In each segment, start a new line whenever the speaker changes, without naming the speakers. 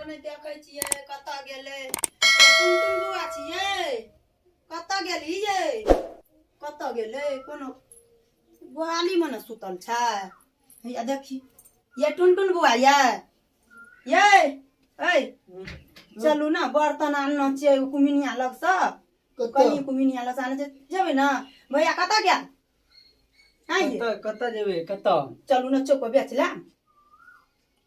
नहीं देखे छिए कत गेले टुनटुन बुआ छिए कत गेली ये कत गेले कोनो बुआली मन सुतल छै हैया देखी ये टुनटुन बुआ ये ए चलू ना बर्तन आनना छै कुमिनिया लग से कनी कुमिनिया लग से आने जेबे ना भैया कत गेल
कत जेबे कत
चलू ना चौक बेच ला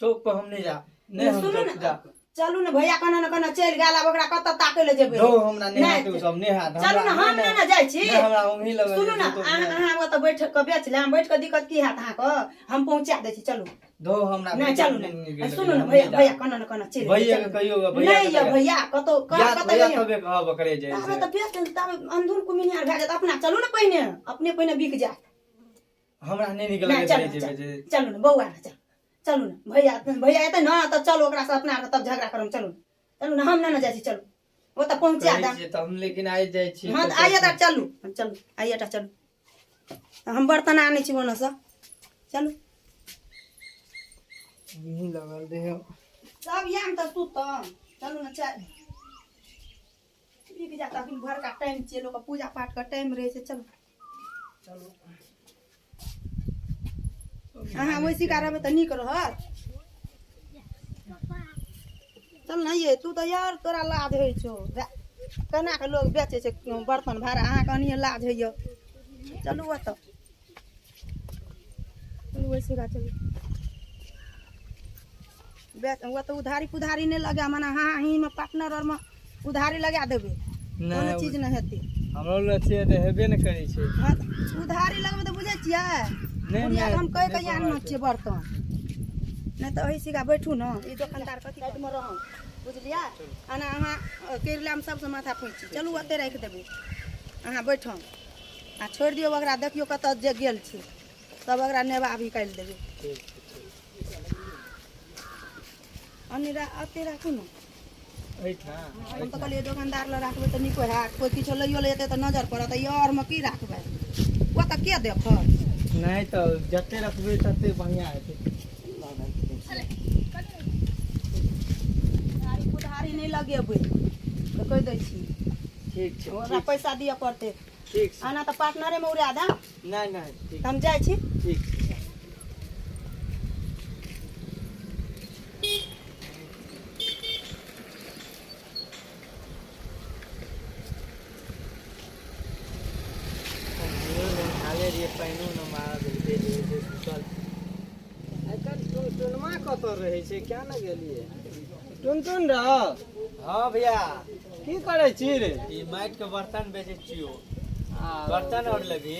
चौक पर हम नहीं जा नहीं हम चौक जा
चलू ना भैया कना न कना चल गेल अब ओकरा कत ताके ले जेबे
दो हमरा नेहा तू सब नेहा
चलू ना हम ना जाय छी
हमरा उंगली लगे
सुनू ना अहाँ ओत बैठ के बेच ले बैठ के दिक्कत की हैत अहाँ को हम पहुंचा दै छी चलू
दो हमरा
नहीं चलू ना सुनू ना भैया कना न कना चल
भैया के कहियो भैया
नहीं या भैया कतो कत
भैया तबे कहब करे जाय
हम त बेच तब अंधुर कुमिनिया भे जात अपना चलू ना पहिने अपने पहिने बिक जाय
हमरा नहीं निकल लगे जेबे
चलू ना बौआ ना चलू ना भैया एते ना त चलो ओकरा से अपना तब झगड़ा करम चलू ना हम ना जाय छी चलू वो त पहुंचा दा
त हम लेकिन आइ जाय छी
हां आइए त चलू आइए त चलू हम बर्तन आने छी ओना से चलू
नहीं लगल दे
सब याम त सुत चलू ना चल बिक जाता फिर घर का टाइम छै लोग पूजा पाठ का टाइम रहे छै चलू अहाँ वैसी का रहबे त नीक रहत चल ना ये तू तो यार तोरा लाज होइ छो केना के लोग बेचे छै बर्तन भाड़ा अहाँ के अनिए लाज होइयो चलू ओत चलू वैसी का चलू बेच वो तो उधारी पुधारी नहीं लगा माना हाँ ही में पार्टनर और में उधारी लगा देबे कोनो चीज नहीं हेती
हमरो ल छै त हेबे न करै छै
हां उधारी लगबे त बुझै छियै बुढ़िया हम कह के आनना छियै बर्तन नहीं तो ऐसी का बैठू ना ई दुकानदार कथी काट में रहम बुझलिया आना अहाँ केरला में सबसे माथा पैंची चलू ओते राख देबे अहाँ बैठम आ छोड़ दियो ओकरा देखियो कत जे गेल छै तब ओकरा नेबा भी काट देबे अनिरा अते राखू ना हम तो कहलिए दुकानदार ल राखबे त निको हैत कोई किछो लइयो लेते त नजर पड़त यार में की राखबे ओ त के देख
नहीं तो जते रखबे तते बढ़िया हेते
उधारी नहीं लगेबे तो कह दै छी
ठीक छै
ओकरा पैसा दिए पड़ते
ठीक छै
आना त पार्टनरे में उड़ा दा
नहीं ठीक
हम जाय छी
ठीक पाइनो न मारा दे जे सुतल आइकाल टुनटुनमा कत रहै छै क्या न गेलिए टुनटुन रह हां भैया की करै छी रे ई माइट के बर्तन बेचै छियो बर्तन और लेबी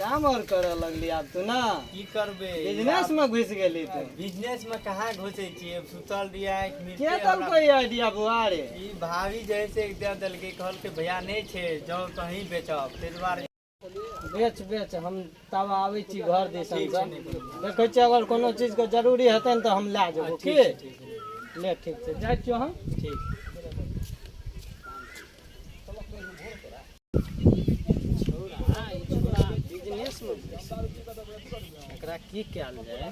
काम और करे लगली आब तू ना की करबे बिजनेस में घुस गेली तू बिजनेस में कहां घुसै छी सुतल दिया के तल कोई आइडिया बुआ रे ई भाभी जैसे दे देल के कहल के भैया नहीं छै जाओ कहीं बेचब ते द्वारा बेच हम तब आबै छी घर दिसन से देखै छी अगर कोनो चीज के जरूरी हेतै त हम ला जेबो की ले ठीक छै जाय छियो हम ठीक छोड़ा बिजनेस में एकरा की कैल जाय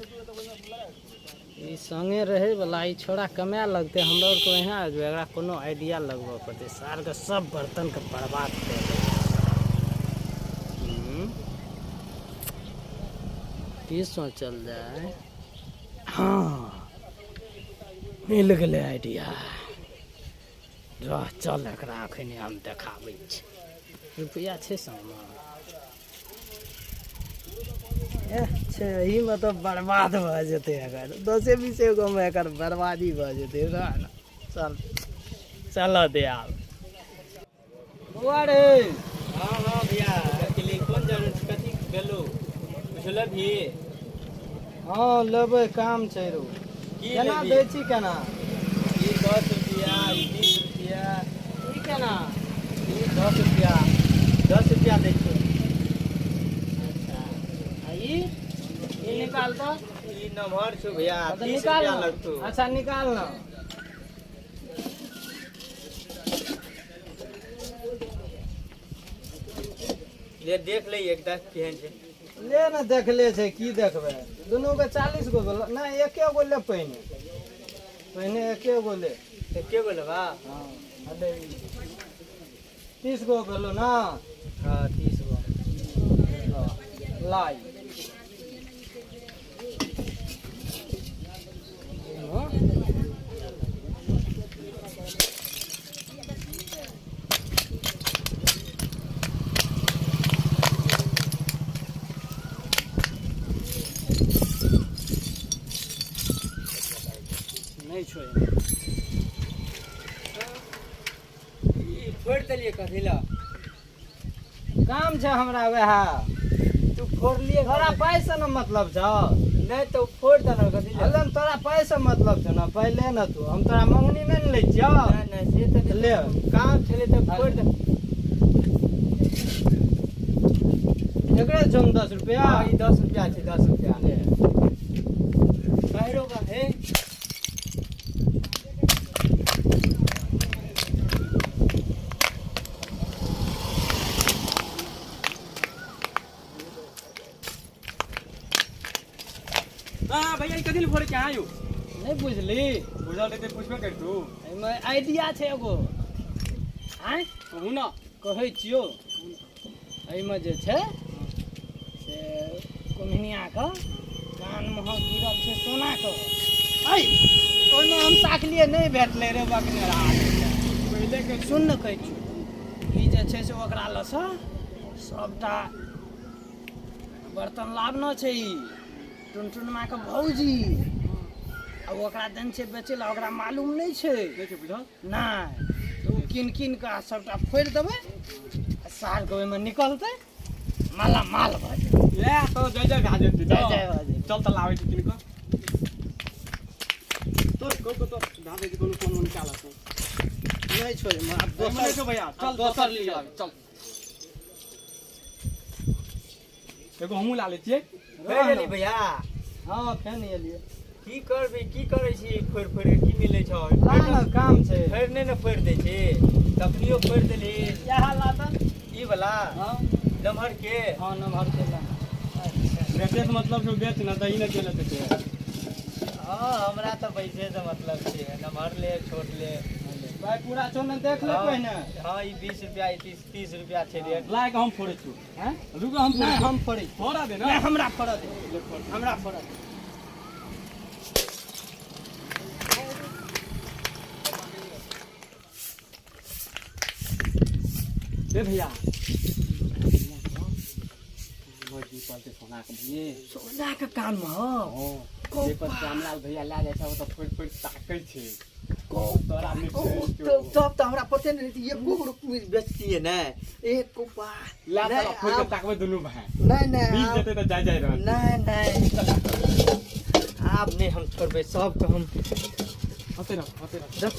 ई संगे रहे वाला ई छोड़ा कमाए लगते हमरा और को यहां एकरा कोनो आइडिया लगबो पड़ते सार के सब बर्तन के बर्बाद कर दे की सोचल जाए हाँ मिल गए आइडिया रह चल एकरा अखन हम देखाबै छी रुपया छै संगमे छै ई में तो बर्बाद भ जेतै अगर 10-20 गो में एकर बर्बादी भ जेतै रह चल चल दे आब बुआ रे हाँ भैया कौन जरूरत कथी गेलो बुझल भी हाँ लेबै काम छै रो केना दै छी केना ई 10 रुपया ई 20 रुपया ई केना ई 10 रुपया दै छी अच्छा आ ई निकाल दो ई नंबर छौ भैया 30 रुपया लगतो अच्छा निकाल ना ले देख ले एक दस केहन छै ले ना देख ले छै की देखबे दोनों के 40 गो ना एके गो ले पहिने पहले एके गो ले।
एके गो लेबा?
हाँ अरे 30 गो गलो ना।
हाँ 30 गो
लाई। नहीं छोड़े।
फोड़ देलिए कथी ला?
काम छे हमरा वह।
तू फोड़ लिए
तोरा पैसा न मतलब छ।
नहीं तो फोड़ देना कथी ला?
अल्लाह तोरा पैसा मतलब छ ना पहले न तू हम तोरा मंगनी में न ले छियो।
नहीं नहीं से तो
ले
काम चले तो फोड़ दे।
एकरे छम 10 रुपया।
हाँ ये 10 रुपया छे 10 रुपया।
ले
बाहरों का है।
हाँ भैया कथी ले फोड़े के आयो?
नहीं बुझली।
बुझल रहते पूछबे कर तू।
एमे आइडिया छे एगो। आय
कहू ना।
कहै छियो। एमे जे छे से कुम्हनिया का कान में गिरल छे सोना का। ऐ ओइमे हम ताकलिए नहीं भेटले रे बकनेरा। पहिले के सुन न कहै छी। ई जे छे से ओकरा लस सबटा बर्तन लावना छे ई टुनटुनमा के भौजी। अब ओकरा देन छे बेचे ला ओकरा मालूम नहीं छे।
नहीं छे बुझल?
नहीं तो किन किन का सबटा फोड़ देबै सार के ओइमे निकलतै माला माल भ जेतै।
ले तो जय जय भा जेतै।
जय जय भा जेतै।
चल त लावे छी किनको। तो को तो धाबे के कोनो कोन निकाला तू।
नहीं छोड़ अब
दोसर के भैया चल दोसर ले आवे चल। एगो हमू ला ले छियै।
ले गेली भैया।
हां फेन एलिए।
की करबे की करै छी फोड़ फोड़ के की मिलै छ?
ना काम छे।
फेर नहीं ना फोड़ दे छी। तखनियो फोड़ देली।
क्या हाल आता?
ई वाला
हां
नमहर के।
हां नंबर के ला।
बेचे के मतलब जो बेच ना दही ना चले ते।
हाँ हमरा तो पैसे से मतलब छे। नमहर ले छोट ले।
भाई पूरा छोन देख ले पहिने।
हाँ ये 20 रुपया 30 रुपया छे रेट।
लाए के हम फोड़े छु।
हैं
रुको हम फोड़े।
हम फोड़ी।
फोड़ा दे ना।
नहीं हमरा फोड़ा दे। हमरा फोड़ा दे।
ए भैया। मोजी पलते सोना के भैया।
सोना के कान में हो।
हां। जे पर श्यामलाल भैया ला जाय छ ओ तो फोड़ फोड़ ताकै छे। तोरा में
तब तो हमरा पते नहीं थी ये गो रुपये बेचती है ना। एक को पा
ला चल फोड़ के ताकबे दुनु भाई।
नहीं नहीं
बीच
आप-
जेते तो जाय जाय रह।
नहीं नहीं आप नहीं हम छोड़बे सब को हम
होते रह होते रह।
रख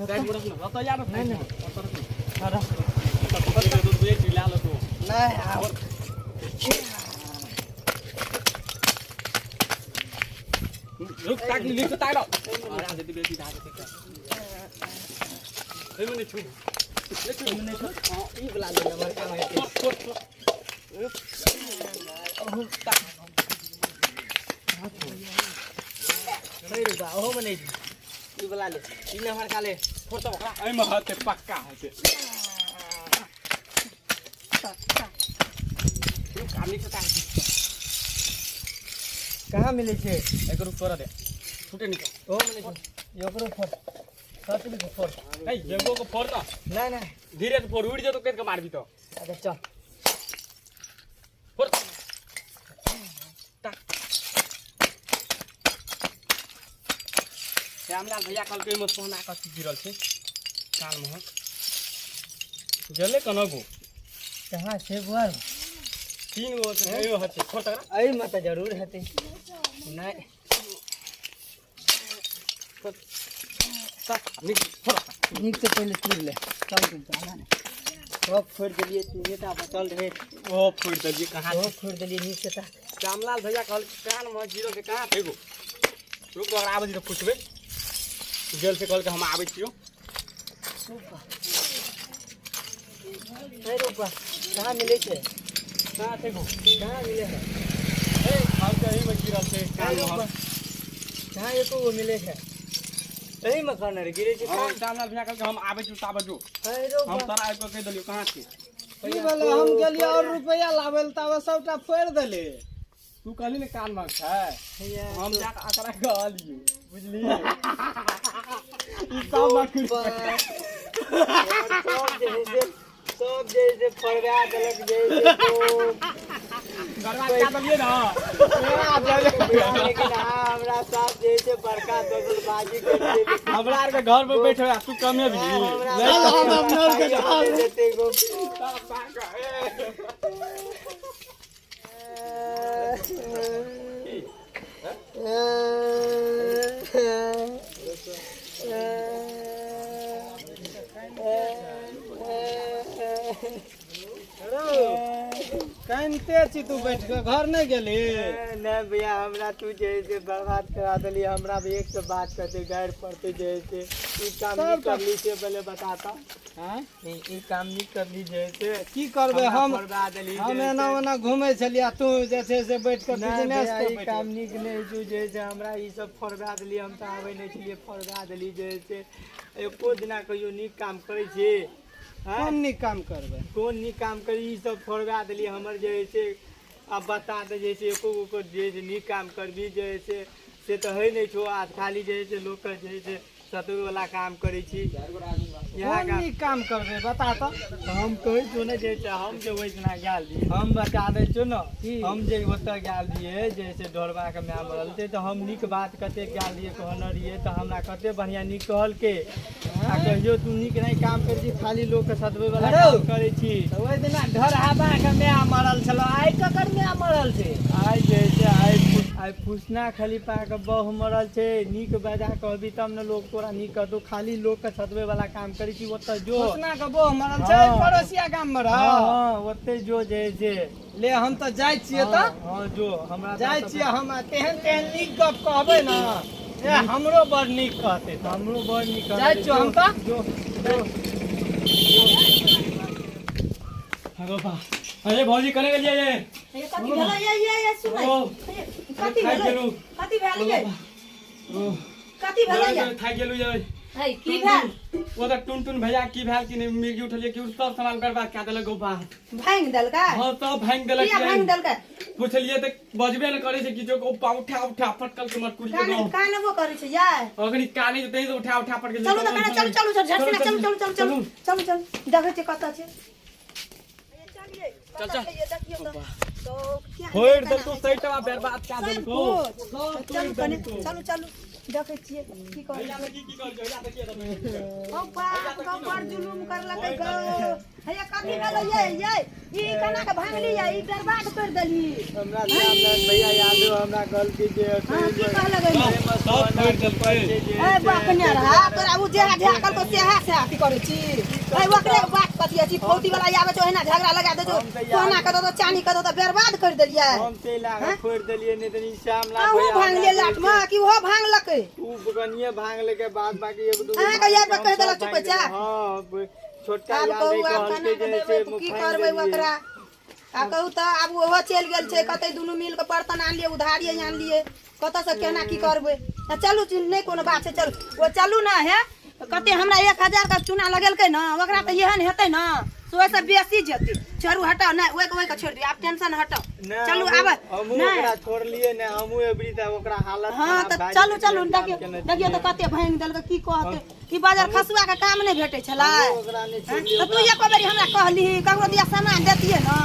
गाय मोड़ ना रत यार
नहीं, नहीं।
रख तो ये चिल्ला लो तो।
नहीं आप
रुक ताक लिख तो ताक दो। आराम से बेटी धा देते का। ए मने छु। ले छु मने छु।
हां ई वाला ले नंबर का है
फोड़
सही रुपया ओहो में नहीं ई वाला ले ई नंबर का ले
फोड़ तो ओकरा ए में हाथ पक्का है से। रुक आनी के ताक।
कहां मिले छे?
एक रुक फोड़ दे। छूटे निकल।
ओहो में नहीं योकरो फोड़ सातली को फोड़
ए येगो को फोड़ तो।
नहीं नहीं
धीरे से फोड़ उड़ जा तो केट के मारबी तो।
अच्छा चल
फोड़। श्यामलाल भैया कल के में सोना का गिरल छे कान में। जले कनो गो
कहां छे बुआर
3 गो तो नहीं होते फोड़ तक।
आई मत जरूर हते नहीं
निक फोड़।
नीक से पहले तोड़ ले चल तू जाना नहीं सब फोड़ देलिए तू नेता बचल रहे
ओ फोड़ दे कहां
सब फोड़ देलिए नीक से ता
श्यामलाल भैया कल कान में गिरल के कहां थे गो? रुक तो आबे जी तो पूछबे। जेल से कल के हम आबै छियो।
नहीं रुपा कहाँ मिले थे
कहां थे गो?
कहाँ मिले हैं
ए हाल के ही में गिरल छे कान
नहीं रुपा
में।
कहाँ एको वो मिले थे
सही में खाना रे गिरे छी
और चावल भिया करके हम आबै छु ताबे जो हम तोरा आबि के कह देलियो कहाँ छी
की बोले हम गेलिए और रुपया लाबे ताबे सबटा फोड़ देले
तू कहली ने कान मांग छै हम जा आकरा कहलियो बुझली ई सब बात
सब जैसे फरवा देलक जैसे तो
गरबा क्या दलिए ना
लेकिन हमरा साथ जैसे बड़का दगलबाजी करते
हमरा आर के घर पे बैठे आ तू कमे भी
हम अपना के घर देते गो कहते छी तू बैठ के घर नहीं गेली नहीं भैया हमरा तू जैसे बर्बाद करा देली हमरा भी एक से बात करते गैर पड़ते जैसे ई काम नहीं करली से पहले बताता हां ई काम नहीं करली जैसे की करबे हम बर्बाद देली हम एना ओना घूमे छलिया तू जैसे से बैठ के बिजनेस कर काम निक नहीं तू जैसे हमरा ई सब फरवा देली हम त आवे नहीं छलिए फरवा देली जैसे एको दिना कहियो निक काम करे छी कौन नी काम करबे कौन नी काम करी ई सब फोड़वा देली हमर जैसे अब बता दे जैसे एको जैसे नी काम करबी जैसे से तो है नहीं छो आज खाली जैसे लोग जैसे सतुर वाला काम करे छी यहाँ काम करबे बता तो हम कहे छो ना जैसे हम जो वैसना गाल दी हम बता दे छो ना हम जे ओतऽ गाल दिए जैसे ढोरबा के मैं मरल थे तो हम निक बात कते गाल दिए कहने रहिए तो हमरा कते बढ़िया निक कहल के आ कहियो तू निक नहीं काम कर छी खाली लोग के सतवे वाला काम करे छी तो ओइ दिना ढोरहाबा के मैं मरल छलो आइ ककर मैं मरल छे आइ जैसे आइ फुसना खलीफा के बहु मरल छे निक बजा कहबी तब न लोग तोरा निक कहतो खाली लोग के सतवे वाला काम करे छी ओतऽ जो फुसना के बहु मरल छे पड़ोसिया गाम में रह हां ओते जो जैसे ले हम तो जाय छिए त हां जो हमरा जाय छिए हम तेहन तेहन निक गप कहबे ना ए हमरो बड़ निक कहते हमरो बड़ निक कहते जाय छिए हम त जो
हेलो बा अरे भौजी कने गेलिए ये
कथि भेलै ये सुनै कथि भेलै कथि भेलै ये कथि भेलै ये
थाक गेलु ये
है की भेल
ओ त टुन भैया की भेल कि मिर्गी उठलिए कि सब सामान बर्बाद क्या देलक गो बा
भांग देलकै
हां सब भांग देलक
किया भांग देलकै
पूछलिए त बजबे न करे छै कि जो उठा उठा फटकल के मत कुड़ी के
कानबो करे छै यार
अगनी कानी त तो उठा पट के
चलू त चलू चलू झट से चलू देखै छै कतऽ छै
चल चल
देखियो तो क्या
होड़ दल तो सही टवा बर्बाद क्या दल को
चलू देखै छियै की कहै छै
की कर जो या देखिए त
ओ बाप का बड़ जुलुम करलकै गो हैया कथि भेलै ये ई कना के भांगली ये ई बर्बाद कर देली हमरा
भैया याद हो हमरा गलती जे
की कहल गई
सब फोड़ दल पे
ए बाप ने रहा तोरा उ जेहा झाकल को सेहा से की करै छी ए ओकरे बात कथि छी फौटी वाला आबै छौ एना झगड़ा लगा दे छौ सोना के दो चांदी के दो बर्बाद कर देलियै
हम ते लागा फोड़ देलिए ने तनी श्यामला
भैया वो भांग ले लाट में कि वो भांग लकै
तू बगनिए भांग लेके बाद बाकी एक दो
हां के यार कह देलक चुप जा
हां छोटका
अब
याद है
कहू
कहल के जैसे
की करबै ओकरा आ कहू त अब ओहो चल गेल छै कतै दुनू मिल के बर्तन आन लिए उधारी आन लिए कतऽ से केना की करबै चलू नहीं कोनो बात छै चलू ओ चलू ना है कते हमरा 1000 का चूना लगेलकै ना ओकरा त एहन हेतै ना सोए से बेसी जेतै छोड़ू हटाओ ना ओए का छोड़ दियो आप टेंशन हटाओ चलू आब
हमहू ओकरा छोड़ लिए ने हमहू एबरी त ओकरा हालत
हां त चलू देखियो त कते भांग देलकै की कहतै ई बाजार खसुआ के काम नहीं भेटै छला
ओकरा ने छोड़
त तू एक बेरी हमरा कहली ककरो दिया सामान देतिए ना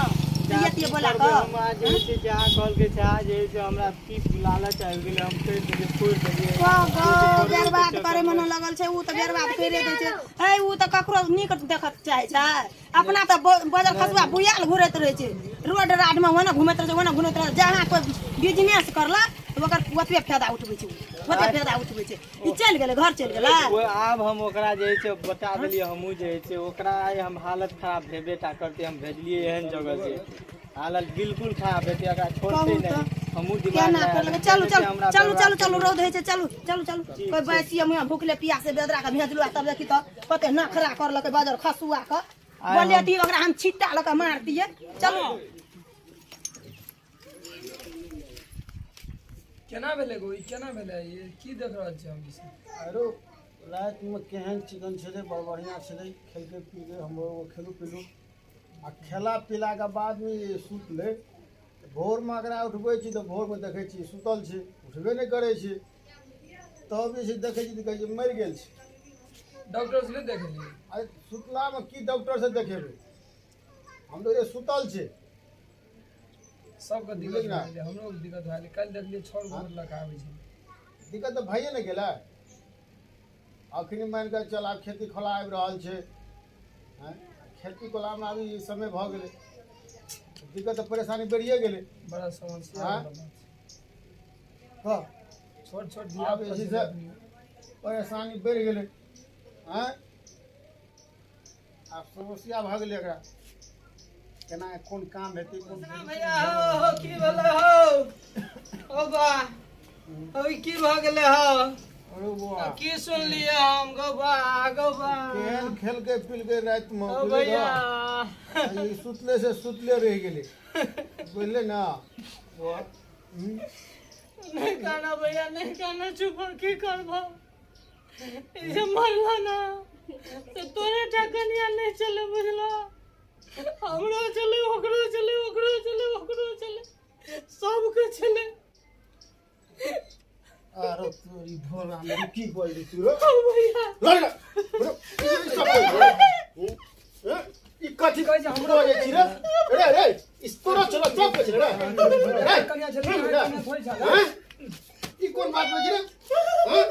दियतिए बोला क
हम आज जैसे जहां कहल के छा जैसे हमरा की लालच आबि गेलै हम कह देलिए छोड़ देलिए
बर्बाद करे मन लगल छै उ त बर्बाद कइले दै छै हे उ त ककरो निक देखत चाहे छै अपना त बाजार खसुआ बुयाल घुरैत रहे छै रोड राड में ओना घुमैत रहे जहां कोई बिजनेस करला ओकर ओतबे फायदा उठबै छै ई चल गेलै घर चल गेलै
आब हम ओकरा जे छै बता देलिए हमहू जे छै ओकरा हम हालत खराब भेबेटा करते हम भेजलिए एहन जगह से हालत बिल्कुल खराब हेतै एकरा छोड़ते नहीं हमहू दिमाग
केना करलकै चलू रौद है छै चलू कोई बैसी हम भूखले पियासे बेदरा के भेजलु तब देखी त कते नखरा करलकै बाजार खसुआ के बोले ती ओकरा हम छिट्टा लके मार दिए चलू
केना भेलै गो ई केना भेलै ये की देख रहल छी हम
रात में केहन चिकन छे बड़ बढ़िया छे खेलके पीले हम लोग खेलू पीलू आ खेला पीला के बाद में सुतले भोर में अगर उठबै छी तो भोर में देखै छी सुतल छै उठबे नहीं करे छी तब जे छै देखै छी तऽ कहै छै मरि गेल छै
डॉक्टर से देखे लिए
अरे सुतला में की डॉक्टर से देखेबै हम तो ये सुतल छै
सबके
बुझलियै
दिक्कत
ना?
है हमरो के दिक्कत है कल देखलिए छोड़ गोबर लगा आबै छै
दिक्कत तो भइए ने गेलै अखनी मान के चल आब खेती खोला आबि रहल छै हैं? खेती कोला में अभी ई समय भऽ गेलै दिक्कत तो परेशानी बढ़िए गेलै
बड़ा समस्या
हाँ?
वाला बात
कह
है। छोट छोट
आब
दिया
इसी से परेशानी बढ़ि गेलै हैं आब समस्या भऽ गेलै एकरा केना कोन काम हेतै कोन
भैया हो की भेलै हो ओ बा अभी की भ गेलै हो
अरे बुआ
की सुनलिए हम गौबा
केहन खेलकै पीलकै राति में
ओ भैया
ई सुतले से सुतले रहि गेलै बुझले ना बुआ
नहीं कहना भैया नहीं कहना चुप हो की करबो इसे मरला ना तो तोरे टकनिया नहीं चले बुझला हमरो चले ओकरो चले ओकरो चले ओकरो चले सबके चले
अरे तोरी भोला में की बोल दी तू रो
ओ भैया
लड़ रो ई सब बोल ई कथि
कहै छै
हमरो जे छी रे रे इस तोरा चलो चुप कर रे
कनिया चले कनिया थोड़ी छला
हैं? ई कोन बात में छी रे हैं?